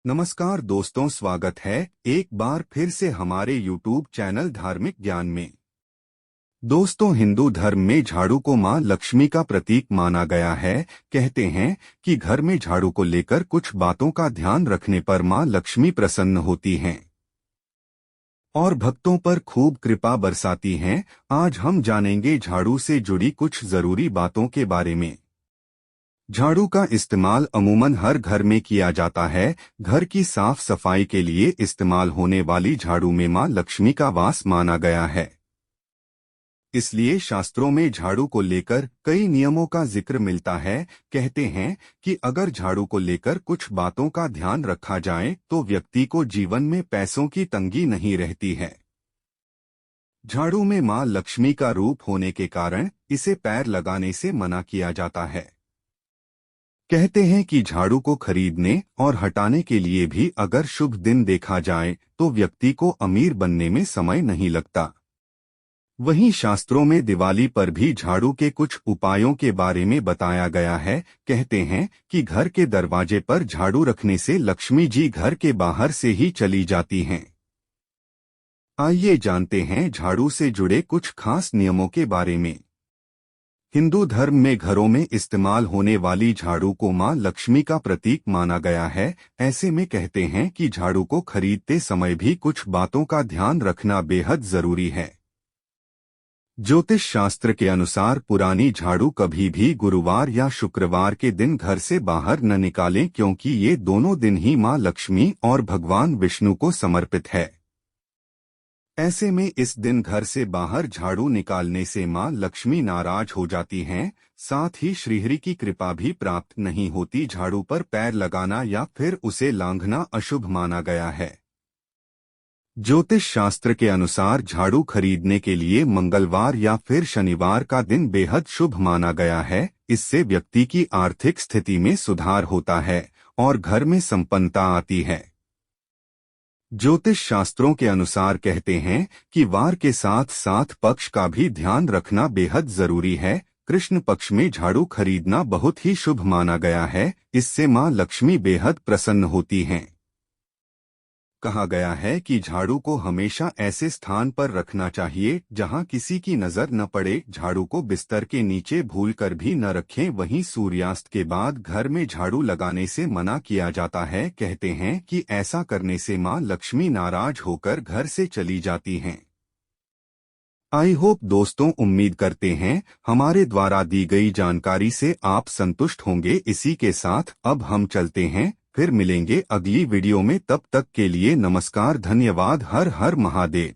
नमस्कार दोस्तों, स्वागत है एक बार फिर से हमारे YouTube चैनल धार्मिक ज्ञान में। दोस्तों, हिंदू धर्म में झाड़ू को मां लक्ष्मी का प्रतीक माना गया है। कहते हैं कि घर में झाड़ू को लेकर कुछ बातों का ध्यान रखने पर मां लक्ष्मी प्रसन्न होती हैं और भक्तों पर खूब कृपा बरसाती हैं। आज हम जानेंगे झाड़ू से जुड़ी कुछ जरूरी बातों के बारे में। झाड़ू का इस्तेमाल अमूमन हर घर में किया जाता है। घर की साफ सफाई के लिए इस्तेमाल होने वाली झाड़ू में मां लक्ष्मी का वास माना गया है। इसलिए शास्त्रों में झाड़ू को लेकर कई नियमों का जिक्र मिलता है। कहते हैं कि अगर झाड़ू को लेकर कुछ बातों का ध्यान रखा जाए तो व्यक्ति को जीवन में पैसों की तंगी नहीं रहती है। झाड़ू में मां लक्ष्मी का रूप होने के कारण इसे पैर लगाने से मना किया जाता है। कहते हैं कि झाड़ू को खरीदने और हटाने के लिए भी अगर शुभ दिन देखा जाए तो व्यक्ति को अमीर बनने में समय नहीं लगता। वहीं शास्त्रों में दिवाली पर भी झाड़ू के कुछ उपायों के बारे में बताया गया है। कहते हैं कि घर के दरवाजे पर झाड़ू रखने से लक्ष्मी जी घर के बाहर से ही चली जाती हैं। आइए जानते हैं झाड़ू से जुड़े कुछ खास नियमों के बारे में। हिंदू धर्म में घरों में इस्तेमाल होने वाली झाड़ू को मां लक्ष्मी का प्रतीक माना गया है। ऐसे में कहते हैं कि झाड़ू को खरीदते समय भी कुछ बातों का ध्यान रखना बेहद जरूरी है। ज्योतिष शास्त्र के अनुसार पुरानी झाड़ू कभी भी गुरुवार या शुक्रवार के दिन घर से बाहर न निकालें, क्योंकि ये दोनों दिन ही मां लक्ष्मी और भगवान विष्णु को समर्पित है। ऐसे में इस दिन घर से बाहर झाड़ू निकालने से मां लक्ष्मी नाराज हो जाती हैं। साथ ही श्रीहरि की कृपा भी प्राप्त नहीं होती। झाड़ू पर पैर लगाना या फिर उसे लांघना अशुभ माना गया है। ज्योतिष शास्त्र के अनुसार झाड़ू खरीदने के लिए मंगलवार या फिर शनिवार का दिन बेहद शुभ माना गया है। इससे व्यक्ति की आर्थिक स्थिति में सुधार होता है और घर में संपन्नता आती है। ज्योतिष शास्त्रों के अनुसार कहते हैं कि वार के साथ साथ पक्ष का भी ध्यान रखना बेहद जरूरी है। कृष्ण पक्ष में झाड़ू खरीदना बहुत ही शुभ माना गया है। इससे मां लक्ष्मी बेहद प्रसन्न होती हैं। कहा गया है कि झाड़ू को हमेशा ऐसे स्थान पर रखना चाहिए जहां किसी की नजर न पड़े। झाड़ू को बिस्तर के नीचे भूलकर भी न रखें। वहीं सूर्यास्त के बाद घर में झाड़ू लगाने से मना किया जाता है। कहते हैं कि ऐसा करने से मां लक्ष्मी नाराज होकर घर से चली जाती हैं। आई होप दोस्तों, उम्मीद करते हैं हमारे द्वारा दी गई जानकारी से आप संतुष्ट होंगे। इसी के साथ अब हम चलते हैं, फिर मिलेंगे अगली वीडियो में। तब तक के लिए नमस्कार, धन्यवाद, हर हर महादेव।